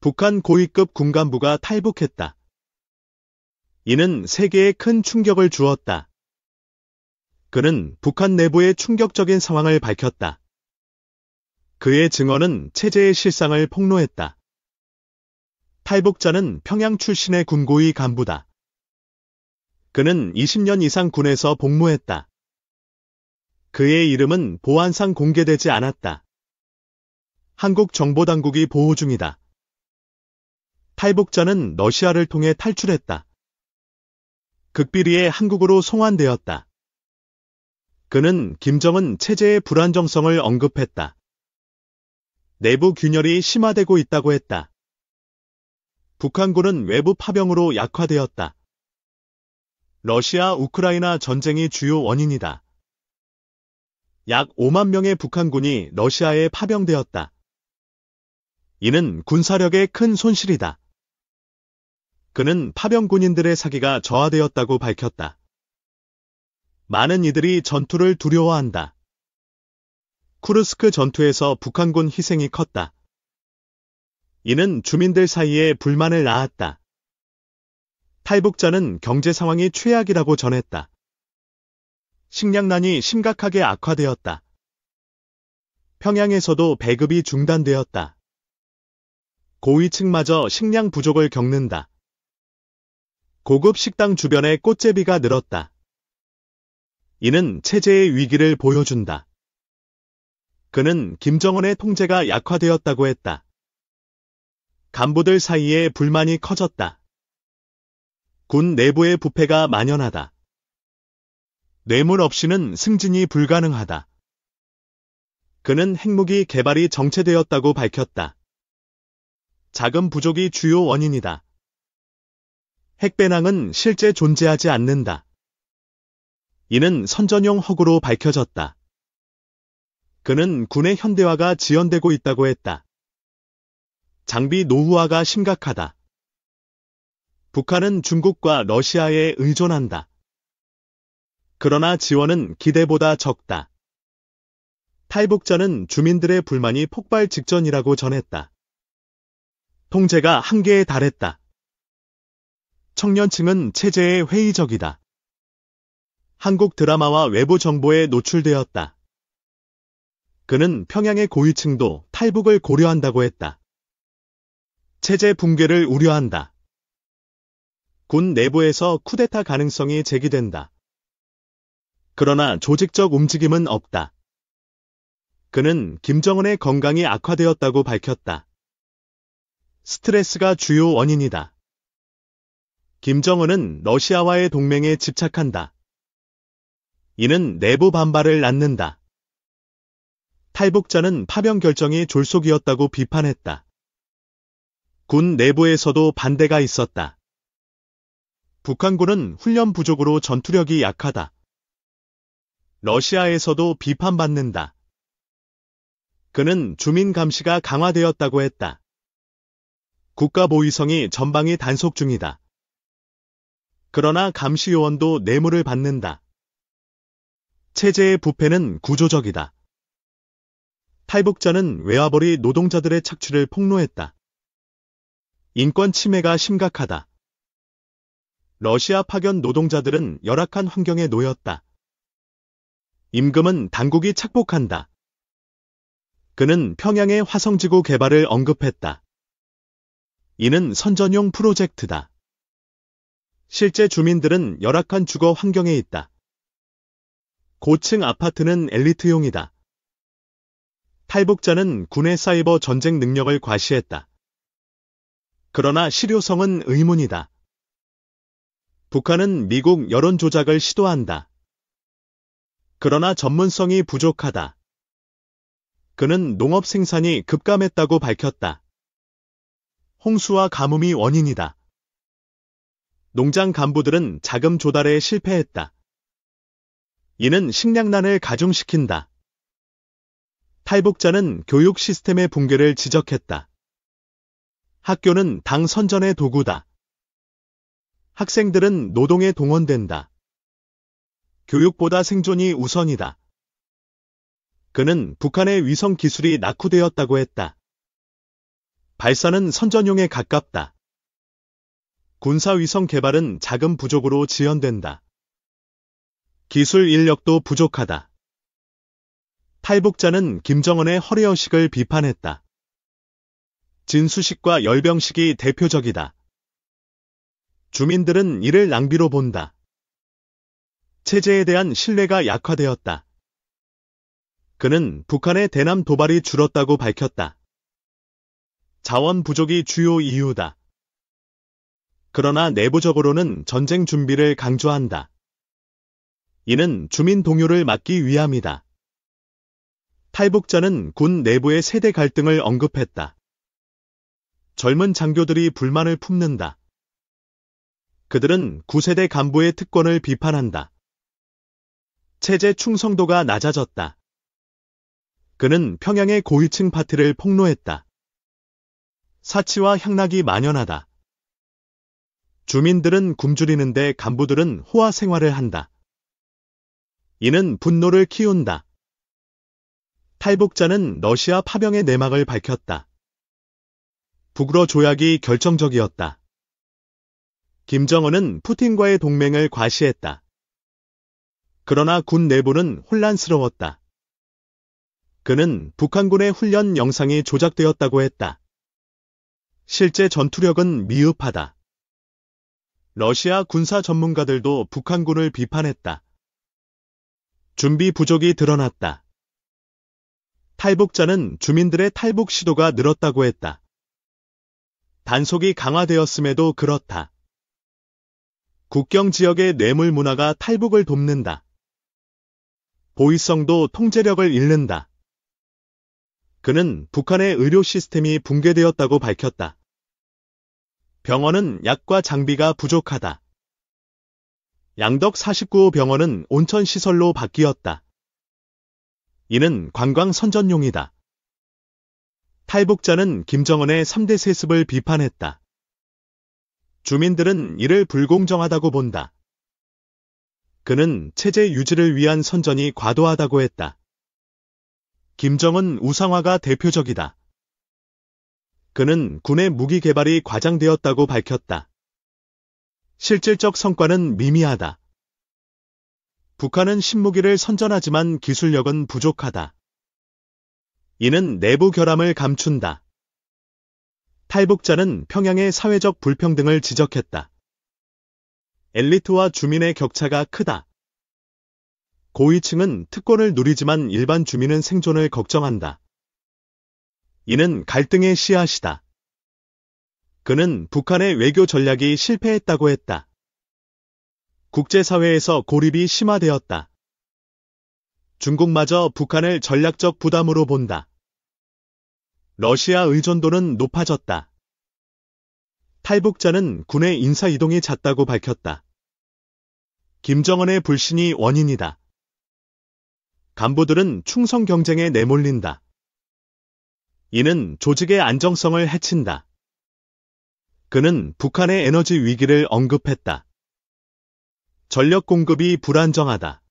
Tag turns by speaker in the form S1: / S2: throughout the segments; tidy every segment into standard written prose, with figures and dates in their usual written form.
S1: 북한 고위급 군간부가 탈북했다. 이는 세계에 큰 충격을 주었다. 그는 북한 내부의 충격적인 상황을 밝혔다. 그의 증언은 체제의 실상을 폭로했다. 탈북자는 평양 출신의 군고위 간부다. 그는 20년 이상 군에서 복무했다. 그의 이름은 보안상 공개되지 않았다. 한국 정보당국이 보호 중이다. 탈북자는 러시아를 통해 탈출했다. 극비리에 한국으로 송환되었다. 그는 김정은 체제의 불안정성을 언급했다. 내부 균열이 심화되고 있다고 했다. 북한군은 외부 파병으로 약화되었다. 러시아 우크라이나 전쟁이 주요 원인이다. 약 5만 명의 북한군이 러시아에 파병되었다. 이는 군사력의 큰 손실이다. 그는 파병 군인들의 사기가 저하되었다고 밝혔다. 많은 이들이 전투를 두려워한다. 쿠르스크 전투에서 북한군 희생이 컸다. 이는 주민들 사이에 불만을 낳았다. 탈북자는 경제 상황이 최악이라고 전했다. 식량난이 심각하게 악화되었다. 평양에서도 배급이 중단되었다. 고위층마저 식량 부족을 겪는다. 고급 식당 주변에 꽃제비가 늘었다. 이는 체제의 위기를 보여준다. 그는 김정은의 통제가 약화되었다고 했다. 간부들 사이에 불만이 커졌다. 군 내부의 부패가 만연하다. 뇌물 없이는 승진이 불가능하다. 그는 핵무기 개발이 정체되었다고 밝혔다. 자금 부족이 주요 원인이다. 핵배낭은 실제 존재하지 않는다. 이는 선전용 허구로 밝혀졌다. 그는 군의 현대화가 지연되고 있다고 했다. 장비 노후화가 심각하다. 북한은 중국과 러시아에 의존한다. 그러나 지원은 기대보다 적다. 탈북자는 주민들의 불만이 폭발 직전이라고 전했다. 통제가 한계에 달했다. 청년층은 체제에 회의적이다. 한국 드라마와 외부 정보에 노출되었다. 그는 평양의 고위층도 탈북을 고려한다고 했다. 체제 붕괴를 우려한다. 군 내부에서 쿠데타 가능성이 제기된다. 그러나 조직적 움직임은 없다. 그는 김정은의 건강이 악화되었다고 밝혔다. 스트레스가 주요 원인이다. 김정은은 러시아와의 동맹에 집착한다. 이는 내부 반발을 낳는다. 탈북자는 파병 결정이 졸속이었다고 비판했다. 군 내부에서도 반대가 있었다. 북한군은 훈련 부족으로 전투력이 약하다. 러시아에서도 비판받는다. 그는 주민 감시가 강화되었다고 했다. 국가보위성이 전방위 단속 중이다. 그러나 감시 요원도 뇌물을 받는다. 체제의 부패는 구조적이다. 탈북자는 외화벌이 노동자들의 착취를 폭로했다. 인권 침해가 심각하다. 러시아 파견 노동자들은 열악한 환경에 놓였다. 임금은 당국이 착복한다. 그는 평양의 화성지구 개발을 언급했다. 이는 선전용 프로젝트다. 실제 주민들은 열악한 주거 환경에 있다. 고층 아파트는 엘리트용이다. 탈북자는 군의 사이버 전쟁 능력을 과시했다. 그러나 실효성은 의문이다. 북한은 미국 여론 조작을 시도한다. 그러나 전문성이 부족하다. 그는 농업 생산이 급감했다고 밝혔다. 홍수와 가뭄이 원인이다. 농장 간부들은 자금 조달에 실패했다. 이는 식량난을 가중시킨다. 탈북자는 교육 시스템의 붕괴를 지적했다. 학교는 당 선전의 도구다. 학생들은 노동에 동원된다. 교육보다 생존이 우선이다. 그는 북한의 위성 기술이 낙후되었다고 했다. 발사는 선전용에 가깝다. 군사위성 개발은 자금 부족으로 지연된다. 기술 인력도 부족하다. 탈북자는 김정은의 허례허식을 비판했다. 진수식과 열병식이 대표적이다. 주민들은 이를 낭비로 본다. 체제에 대한 신뢰가 약화되었다. 그는 북한의 대남 도발이 줄었다고 밝혔다. 자원 부족이 주요 이유다. 그러나 내부적으로는 전쟁 준비를 강조한다. 이는 주민 동요를 막기 위함이다. 탈북자는 군 내부의 세대 갈등을 언급했다. 젊은 장교들이 불만을 품는다. 그들은 9세대 간부의 특권을 비판한다. 체제 충성도가 낮아졌다. 그는 평양의 고위층 파티를 폭로했다. 사치와 향락이 만연하다. 주민들은 굶주리는데 간부들은 호화 생활을 한다. 이는 분노를 키운다. 탈북자는 러시아 파병의 내막을 밝혔다. 북러 조약이 결정적이었다. 김정은은 푸틴과의 동맹을 과시했다. 그러나 군 내부는 혼란스러웠다. 그는 북한군의 훈련 영상이 조작되었다고 했다. 실제 전투력은 미흡하다. 러시아 군사 전문가들도 북한군을 비판했다. 준비 부족이 드러났다. 탈북자는 주민들의 탈북 시도가 늘었다고 했다. 단속이 강화되었음에도 그렇다. 국경 지역의 뇌물 문화가 탈북을 돕는다. 보위성도 통제력을 잃는다. 그는 북한의 의료 시스템이 붕괴되었다고 밝혔다. 병원은 약과 장비가 부족하다. 양덕 49호 병원은 온천시설로 바뀌었다. 이는 관광 선전용이다. 탈북자는 김정은의 3대 세습을 비판했다. 주민들은 이를 불공정하다고 본다. 그는 체제 유지를 위한 선전이 과도하다고 했다. 김정은 우상화가 대표적이다. 그는 군의 무기 개발이 과장되었다고 밝혔다. 실질적 성과는 미미하다. 북한은 신무기를 선전하지만 기술력은 부족하다. 이는 내부 결함을 감춘다. 탈북자는 평양의 사회적 불평등을 지적했다. 엘리트와 주민의 격차가 크다. 고위층은 특권을 누리지만 일반 주민은 생존을 걱정한다. 이는 갈등의 씨앗이다. 그는 북한의 외교 전략이 실패했다고 했다. 국제사회에서 고립이 심화되었다. 중국마저 북한을 전략적 부담으로 본다. 러시아 의존도는 높아졌다. 탈북자는 군의 인사이동이 잦다고 밝혔다. 김정은의 불신이 원인이다. 간부들은 충성 경쟁에 내몰린다. 이는 조직의 안정성을 해친다. 그는 북한의 에너지 위기를 언급했다. 전력 공급이 불안정하다.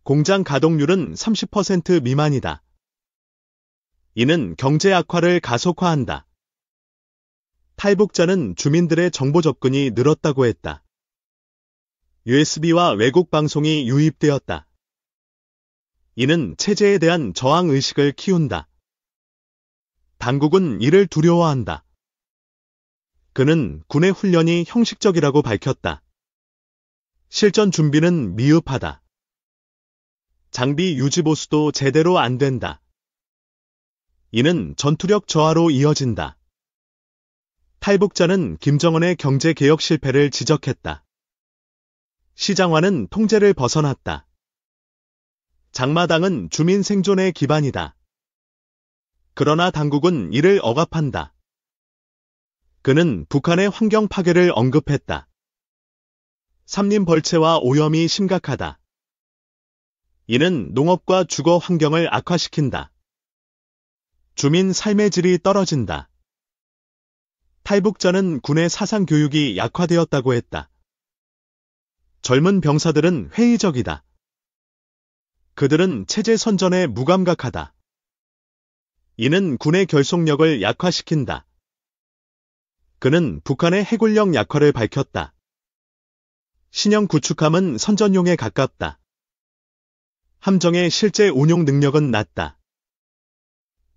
S1: 공장 가동률은 30% 미만이다. 이는 경제 악화를 가속화한다. 탈북자는 주민들의 정보 접근이 늘었다고 했다. USB와 외국 방송이 유입되었다. 이는 체제에 대한 저항 의식을 키운다. 당국은 이를 두려워한다. 그는 군의 훈련이 형식적이라고 밝혔다. 실전 준비는 미흡하다. 장비 유지 보수도 제대로 안 된다. 이는 전투력 저하로 이어진다. 탈북자는 김정은의 경제개혁 실패를 지적했다. 시장화는 통제를 벗어났다. 장마당은 주민 생존의 기반이다. 그러나 당국은 이를 억압한다. 그는 북한의 환경 파괴를 언급했다. 삼림 벌채와 오염이 심각하다. 이는 농업과 주거 환경을 악화시킨다. 주민 삶의 질이 떨어진다. 탈북자는 군의 사상 교육이 약화되었다고 했다. 젊은 병사들은 회의적이다. 그들은 체제 선전에 무감각하다. 이는 군의 결속력을 약화시킨다. 그는 북한의 해군력 약화를 밝혔다. 신형 구축함은 선전용에 가깝다. 함정의 실제 운용 능력은 낮다.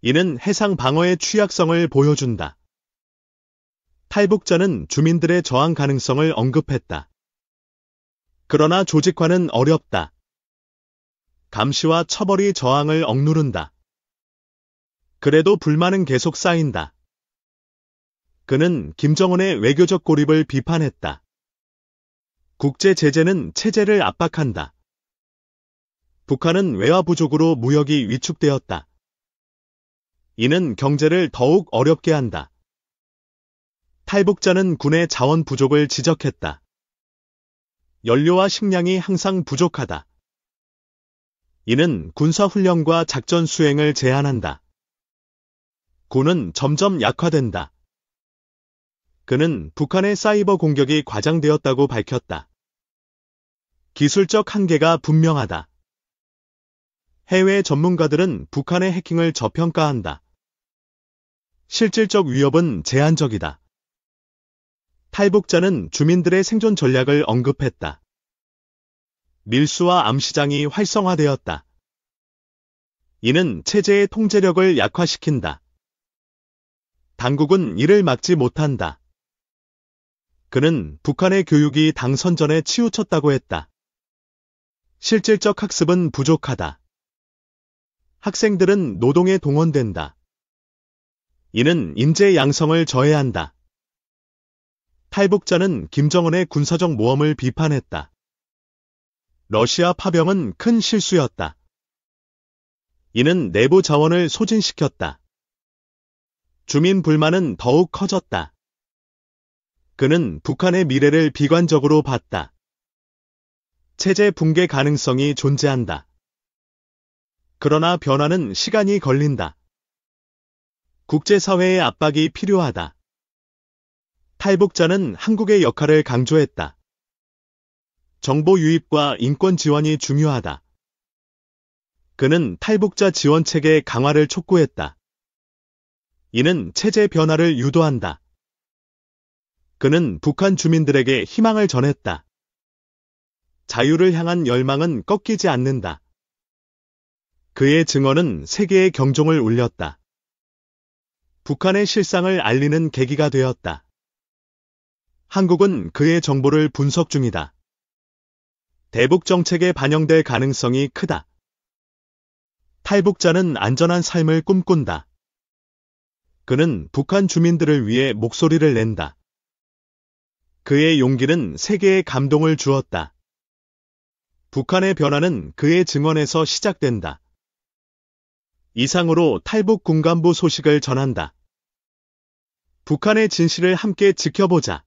S1: 이는 해상 방어의 취약성을 보여준다. 탈북자는 주민들의 저항 가능성을 언급했다. 그러나 조직화는 어렵다. 감시와 처벌이 저항을 억누른다. 그래도 불만은 계속 쌓인다. 그는 김정은의 외교적 고립을 비판했다. 국제 제재는 체제를 압박한다. 북한은 외화 부족으로 무역이 위축되었다. 이는 경제를 더욱 어렵게 한다. 탈북자는 군의 자원 부족을 지적했다. 연료와 식량이 항상 부족하다. 이는 군사훈련과 작전 수행을 제한한다. 군은 점점 약화된다. 그는 북한의 사이버 공격이 과장되었다고 밝혔다. 기술적 한계가 분명하다. 해외 전문가들은 북한의 해킹을 저평가한다. 실질적 위협은 제한적이다. 탈북자는 주민들의 생존 전략을 언급했다. 밀수와 암시장이 활성화되었다. 이는 체제의 통제력을 약화시킨다. 당국은 이를 막지 못한다. 그는 북한의 교육이 당선전에 치우쳤다고 했다. 실질적 학습은 부족하다. 학생들은 노동에 동원된다. 이는 인재 양성을 저해한다. 탈북자는 김정은의 군사적 모험을 비판했다. 러시아 파병은 큰 실수였다. 이는 내부 자원을 소진시켰다. 주민 불만은 더욱 커졌다. 그는 북한의 미래를 비관적으로 봤다. 체제 붕괴 가능성이 존재한다. 그러나 변화는 시간이 걸린다. 국제사회의 압박이 필요하다. 탈북자는 한국의 역할을 강조했다. 정보 유입과 인권 지원이 중요하다. 그는 탈북자 지원 체계 강화를 촉구했다. 이는 체제 변화를 유도한다. 그는 북한 주민들에게 희망을 전했다. 자유를 향한 열망은 꺾이지 않는다. 그의 증언은 세계의 경종을 울렸다. 북한의 실상을 알리는 계기가 되었다. 한국은 그의 정보를 분석 중이다. 대북 정책에 반영될 가능성이 크다. 탈북자는 안전한 삶을 꿈꾼다. 그는 북한 주민들을 위해 목소리를 낸다. 그의 용기는 세계에 감동을 주었다. 북한의 변화는 그의 증언에서 시작된다. 이상으로 탈북 군간부 소식을 전한다. 북한의 진실을 함께 지켜보자.